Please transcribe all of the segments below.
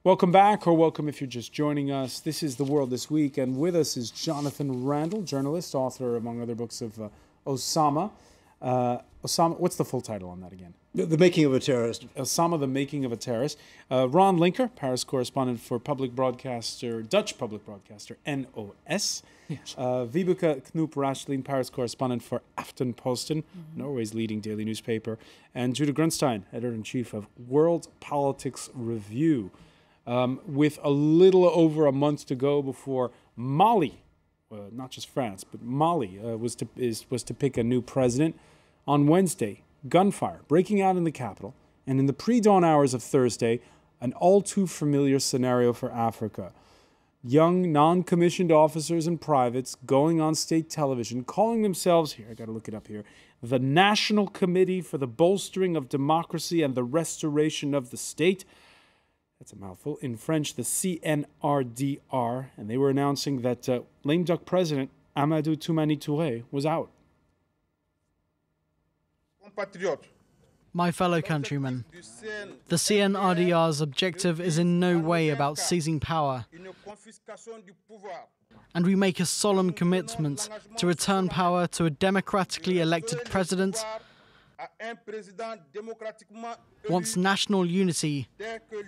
Welcome back, or welcome if you're just joining us. This is The World This Week, and with us is Jonathan Randall, journalist, author, among other books, of Osama. Osama, what's the full title on that again? The Making of a Terrorist. Osama, The Making of a Terrorist. Ron Linker, Paris correspondent for Dutch public broadcaster, NOS. Yes. Vibeke Knoop-Raschelin, Paris correspondent for Aftenposten, Norway's leading daily newspaper. And Judah Grunstein, editor-in-chief of World Politics Review. With a little over a month to go before Mali, not just France, but Mali was to pick a new president. On Wednesday, gunfire breaking out in the capital, and in the pre-dawn hours of Thursday, an all-too-familiar scenario for Africa. Young, non-commissioned officers and privates going on state television, calling themselves, here, I got to look it up here, the National Committee for the Bolstering of Democracy and the Restoration of the State. That's a mouthful. In French, the CNRDR. And they were announcing that lame duck president Amadou Toumani Touré was out. My fellow countrymen, the CNRDR's objective is in no way about seizing power, and we make a solemn commitment to return power to a democratically elected president once national unity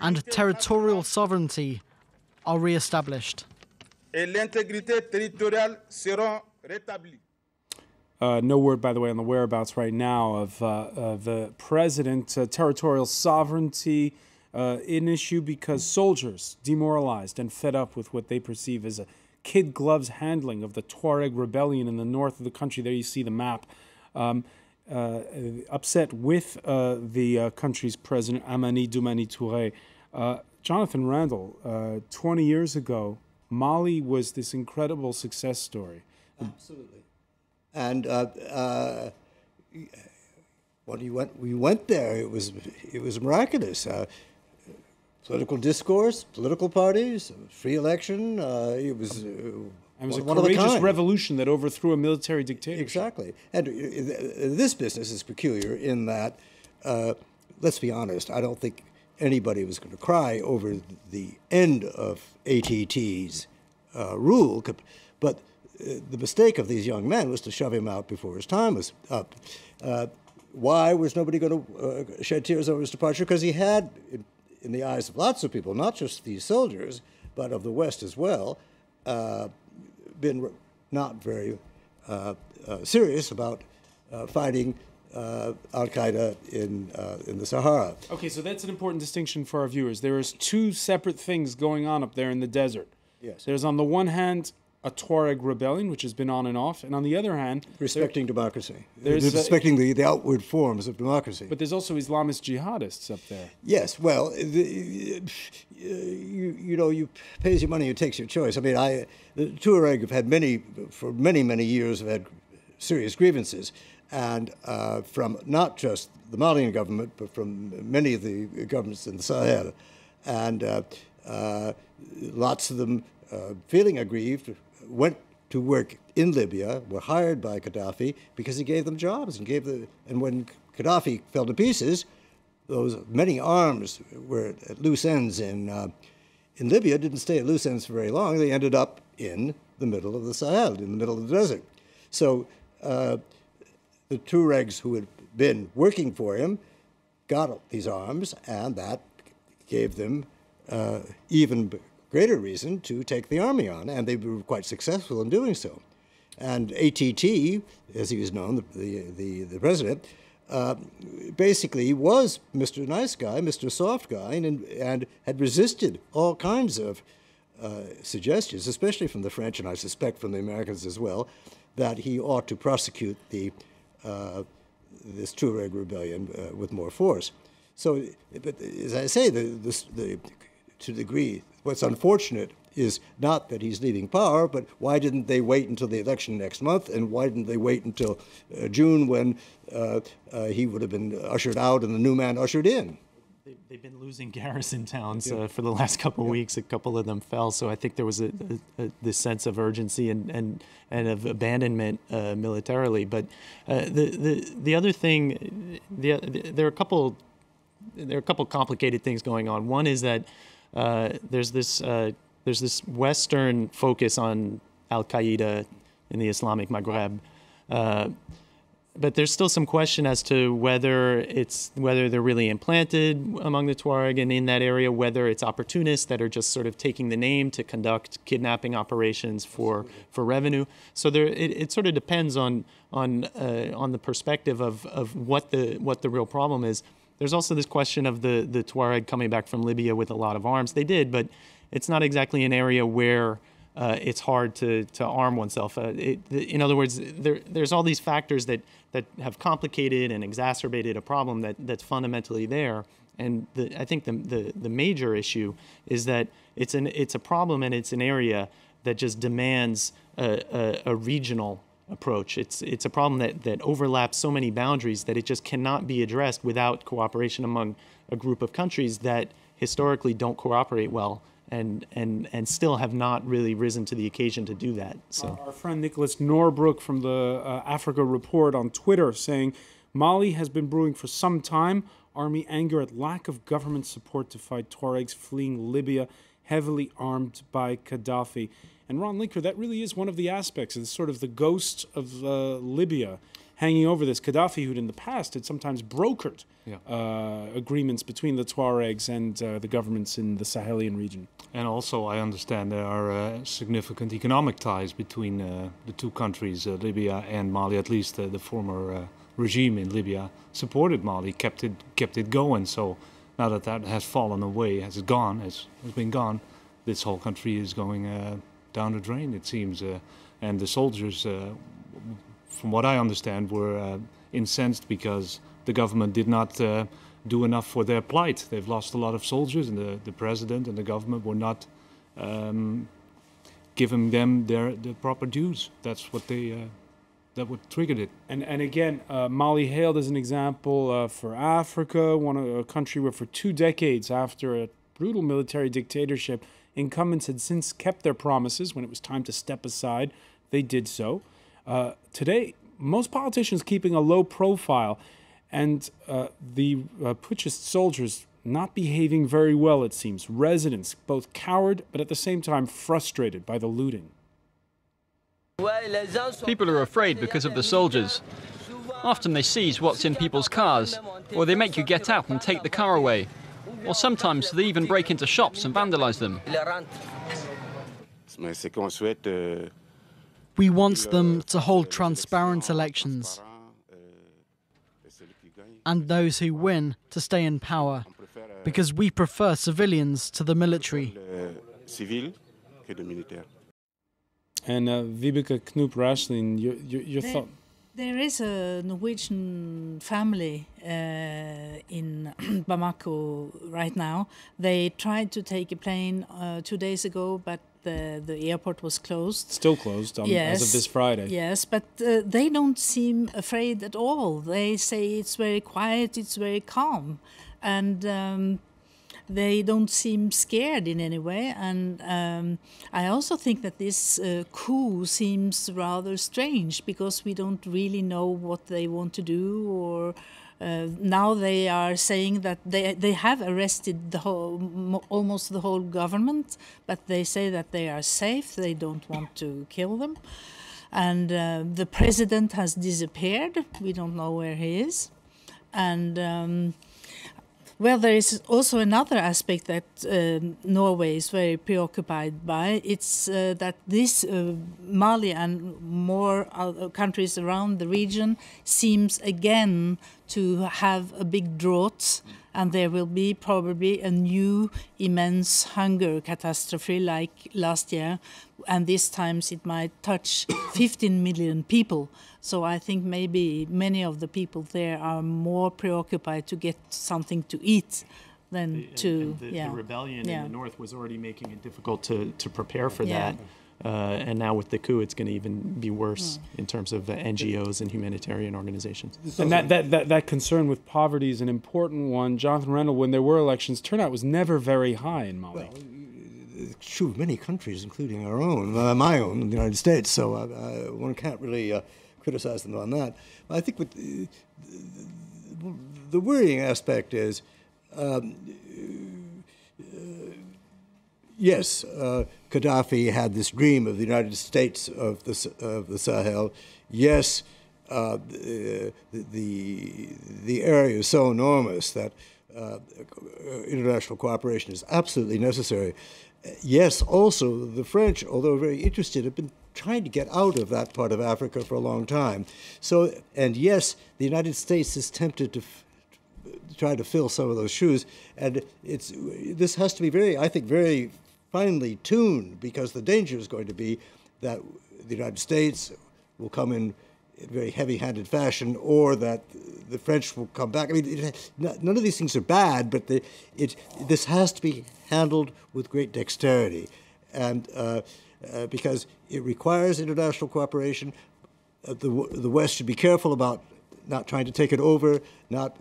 and territorial sovereignty are re-established. No word, by the way, on the whereabouts right now of the president. Territorial sovereignty, an issue because soldiers, demoralized and fed up with what they perceive as a kid gloves handling of the Tuareg rebellion in the north of the country. There you see the map. Upset with the country's president, Amadou Toumani Touré. Jonathan Randall, 20 years ago, Mali was this incredible success story. Absolutely. And when we went there, it was miraculous. Political discourse, political parties, free election. It was a courageous revolution that overthrew a military dictatorship. Exactly. And this business is peculiar in that, let's be honest, I don't think anybody was going to cry over the end of ATT's rule, but the mistake of these young men was to shove him out before his time was up. Why was nobody going to shed tears over his departure? Because he had, in the eyes of lots of people, not just these soldiers, but of the West as well, been not very serious about fighting Al-Qaeda in the Sahara. Okay, so that's an important distinction for our viewers. There is two separate things going on up there in the desert. Yes. There's, on the one hand, a Tuareg rebellion, which has been on and off, and on the other hand... Respecting democracy. Respecting the outward forms of democracy. But there's also Islamist jihadists up there. Yes, well, you pays your money, you takes your choice. I mean, the Tuareg have had for many years, have had serious grievances, and from not just the Malian government, but from many of the governments in the Sahel, and lots of them, feeling aggrieved, went to work in Libya, were hired by Gaddafi because he gave them jobs and when Gaddafi fell to pieces, those many arms were at loose ends in Libya, didn't stay at loose ends for very long. They ended up in the middle of the Sahel, in the middle of the desert. So the Tuaregs who had been working for him got these arms, and that gave them even greater reason to take the army on, and they were quite successful in doing so. And ATT, as he was known, the president, basically was Mr. Nice Guy, Mr. Soft Guy, and had resisted all kinds of suggestions, especially from the French, and I suspect from the Americans as well, that he ought to prosecute this Tuareg rebellion with more force. So, but as I say, to the degree, what's unfortunate is not that he's leaving power, but why didn't they wait until the election next month, and why didn't they wait until June when he would have been ushered out and the new man ushered in? They've been losing garrison towns for the last couple of weeks. A couple of them fell, so I think there was this sense of urgency and of abandonment militarily. But the other thing, there are a couple complicated things going on. One is that there's this Western focus on Al-Qaeda in the Islamic Maghreb. But there's still some question as to whether they're really implanted among the Tuareg and in that area, whether it's opportunists that are just sort of taking the name to conduct kidnapping operations for revenue. So it sort of depends on the perspective of what the real problem is. There's also this question of the Tuareg coming back from Libya with a lot of arms. They did, but it's not exactly an area where it's hard to arm oneself. In other words, there's all these factors that have complicated and exacerbated a problem that's fundamentally there. And I think the major issue is that it's a problem and it's an area that just demands a regional approach. It's a problem that overlaps so many boundaries that it just cannot be addressed without cooperation among a group of countries that historically don't cooperate well and still have not really risen to the occasion to do that. So our friend Nicholas Norbrook from the Africa Report on Twitter saying, Mali has been brewing for some time. Army anger at lack of government support to fight Tuaregs fleeing Libya, heavily armed by Gaddafi. And Ron Linker, that really is one of the aspects. It's sort of the ghost of Libya hanging over this. Gaddafi, who in the past had sometimes brokered agreements between the Tuaregs and the governments in the Sahelian region. And also, I understand there are significant economic ties between the two countries, Libya and Mali. At least the former regime in Libya supported Mali, kept it going. So now that has fallen away, has been gone, this whole country is going down the drain, it seems. And the soldiers, from what I understand, were incensed because the government did not do enough for their plight. They've lost a lot of soldiers, and the president and the government were not giving them the proper dues. That's what that what triggered it. And again, Mali hailed as an example for Africa, a country where for 2 decades after a brutal military dictatorship, incumbents had since kept their promises. When it was time to step aside, they did so. Today, most politicians keeping a low profile, and the putschist soldiers not behaving very well, it seems. Residents, both cowed, but at the same time frustrated by the looting. People are afraid because of the soldiers. Often they seize what's in people's cars, or they make you get out and take the car away. Or sometimes they even break into shops and vandalize them. We want them to hold transparent elections, and those who win to stay in power, because we prefer civilians to the military. And Vibeke Knoop-Raslin, your thought? There is a Norwegian family in Bamako right now. They tried to take a plane 2 days ago, but the airport was closed. Still closed as of this Friday. Yes, but they don't seem afraid at all. They say it's very quiet, it's very calm. And they don't seem scared in any way. And I also think that this coup seems rather strange because we don't really know what they want to do. Or now they are saying that they have arrested almost the whole government, but they say that they are safe. They don't want to kill them. And the president has disappeared. We don't know where he is. And well, there is also another aspect that Norway is very preoccupied by. It's that this Mali and more countries around the region seems again to have a big drought, and there will be probably a new immense hunger catastrophe like last year, and this time it might touch 15 million people. So I think maybe many of the people there are more preoccupied to get something to eat than to... The rebellion in the north was already making it difficult to prepare for that. And now with the coup, it's going to even be worse in terms of NGOs and humanitarian organizations. And that concern with poverty is an important one. Jonathan Reynold, when there were elections, turnout was never very high in Mali. Well, it's true of many countries, including our own, my own, the United States. So one can't really criticize them on that. But I think what the worrying aspect is yes, Gaddafi had this dream of the United States of the Sahel. Yes, the area is so enormous that international cooperation is absolutely necessary. Yes, also the French, although very interested, have been trying to get out of that part of Africa for a long time. So, and yes, the United States is tempted to try to fill some of those shoes, and this has to be very finely tuned, because the danger is going to be that the United States will come in very heavy-handed fashion, or that the French will come back. I mean, none of these things are bad, but this has to be handled with great dexterity, and because it requires international cooperation. The West should be careful about not trying to take it over, not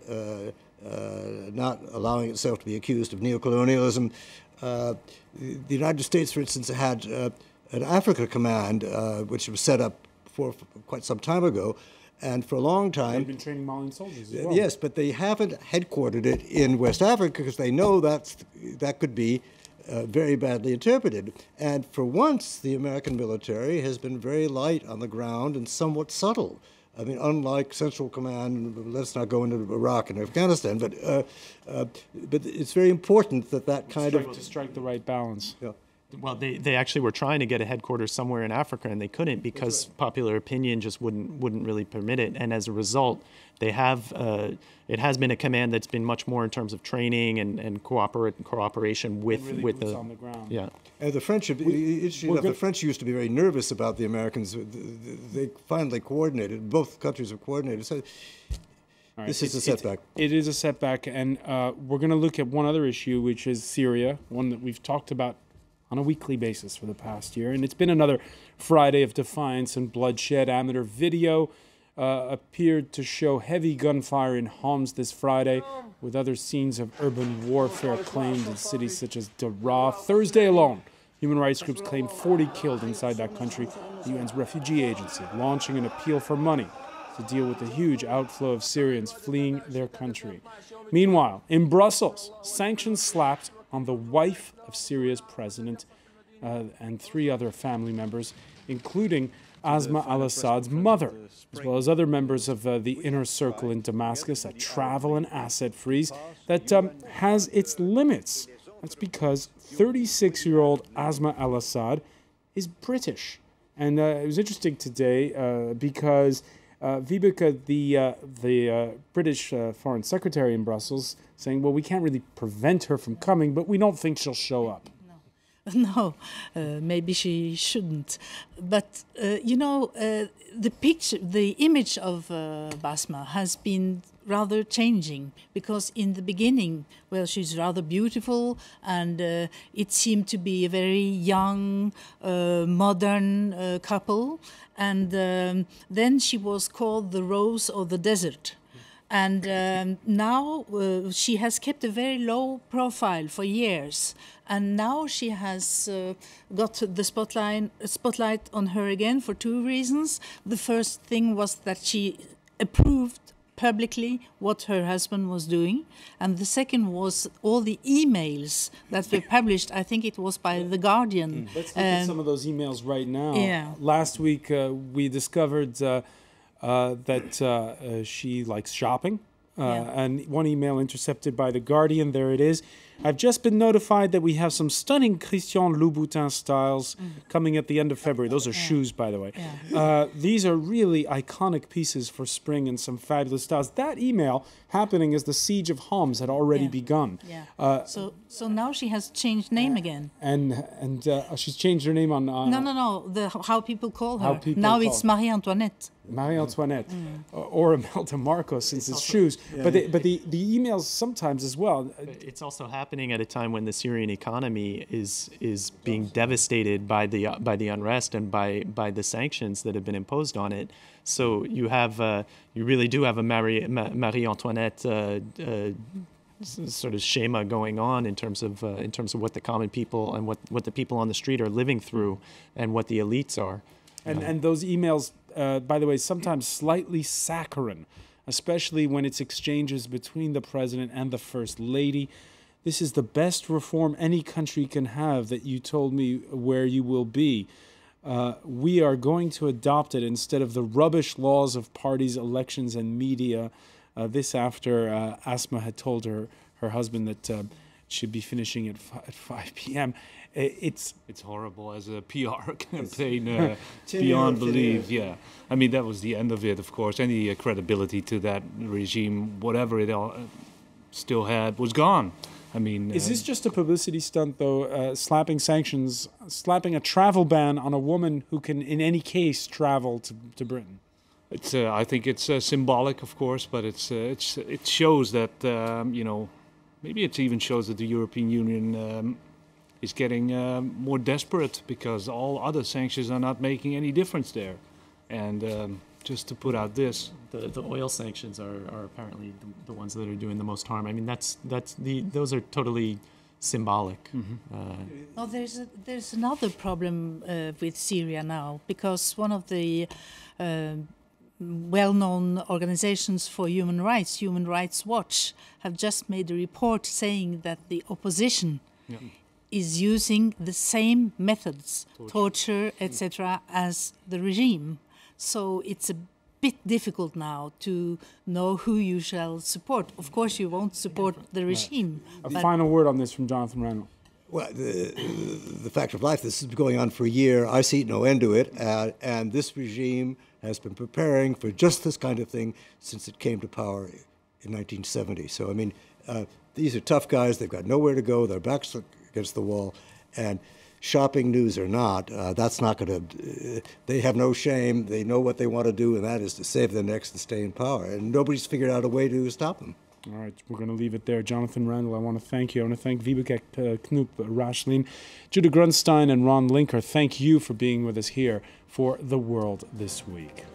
allowing itself to be accused of neocolonialism. The United States, for instance, had an Africa Command, which was set up for quite some time ago, and for a long time. They've been training Malian soldiers as well. Yes, but they haven't headquartered it in West Africa because they know that could be very badly interpreted. And for once, the American military has been very light on the ground and somewhat subtle. I mean, unlike Central Command, let's not go into Iraq and Afghanistan, but it's very important that kind of... To strike the right balance. Yeah. Well, they actually were trying to get a headquarters somewhere in Africa, and they couldn't because popular opinion just wouldn't really permit it. And as a result, they have it has been a command that's been much more in terms of training and cooperation with really the on the ground. Yeah. And the French, the French used to be very nervous about the Americans. They finally coordinated. Both countries have coordinated. So Right. This is a setback. It is a setback, and we're going to look at one other issue, which is Syria, one that we've talked about on a weekly basis for the past year. And it's been another Friday of defiance and bloodshed. Amateur video appeared to show heavy gunfire in Homs this Friday, with other scenes of urban warfare claimed in cities such as Daraa. Thursday alone, human rights groups claimed 40 killed inside that country. The UN's refugee agency launching an appeal for money to deal with the huge outflow of Syrians fleeing their country. Meanwhile, in Brussels, sanctions slapped on the wife of Syria's president and 3 other family members, including Asma al-Assad's mother, as well as other members of the inner circle in Damascus, a travel and asset freeze that has its limits. That's because 36-year-old Asma al-Assad is British. And it was interesting today because Vibeke, the British Foreign Secretary in Brussels, saying, well, we can't really prevent her from coming, but we don't think she'll show up. No, maybe she shouldn't. But, the image of Basma has been rather changing, because in the beginning, well, she's rather beautiful, and it seemed to be a very young, modern couple. And then she was called the Rose of the Desert. And now she has kept a very low profile for years. And now she has got the spotlight on her again for 2 reasons. The first thing was that she approved publicly what her husband was doing. And the second was all the emails that were published. I think it was by The Guardian. Let's look at some of those emails right now. Yeah. Last week, we discovered that she likes shopping. And one email intercepted by The Guardian, there it is. I've just been notified that we have some stunning Christian Louboutin styles coming at the end of February. Those are shoes, by the way. These are really iconic pieces for spring and some fabulous styles. That email happening as the siege of Homs had already begun. So now she has changed name again. And she's changed her name on... No. How people call her. It's Marie Antoinette. Marie Antoinette, or Imelda Marcos, since it's shoes. But the emails sometimes as well. It's also happening at a time when the Syrian economy is being devastated by the unrest and by the sanctions that have been imposed on it. So you really do have a Marie Antoinette sort of schema going on in terms of what the common people and what the people on the street are living through and what the elites are. And those emails, by the way, sometimes slightly saccharine, especially when it's exchanges between the president and the first lady. this is the best reform any country can have, that you told me where you will be. We are going to adopt it instead of the rubbish laws of parties, elections, and media. This after Asma had told her husband that she'd be finishing at 5 p.m. It's horrible as a PR campaign, beyond belief. Yeah, I mean, that was the end of it. Of course, any credibility to that regime, whatever it all still had, was gone. I mean, is this just a publicity stunt, though? Slapping sanctions, slapping a travel ban on a woman who can, in any case, travel to Britain? It's. I think it's symbolic, of course, but it shows that maybe it even shows that the European Union is getting more desperate because all other sanctions are not making any difference there, and just to put out this. The oil sanctions are apparently the ones that are doing the most harm. I mean, those are totally symbolic. Oh, there's another problem with Syria now, because one of the well-known organizations for human rights, Human Rights Watch, have just made a report saying that the opposition is using the same methods, torture, etc., as the regime. So it's a bit difficult now to know who you shall support. Of course, you won't support the regime. A final word on this from Jonathan Randall. Well, the fact of life, this is going on for a year. I see no end to it, and this regime has been preparing for just this kind of thing since it came to power in 1970. So, I mean, these are tough guys. They've got nowhere to go. Their backs against the wall, and shopping news or not, that's not going to. They have no shame. They know what they want to do, and that is to save their necks and stay in power. And nobody's figured out a way to stop them. All right, we're going to leave it there. Jonathan Randall, I want to thank you. I want to thank Vibeke Knoop Raschlin, Judah Grunstein, and Ron Linker. Thank you for being with us here for The World This Week.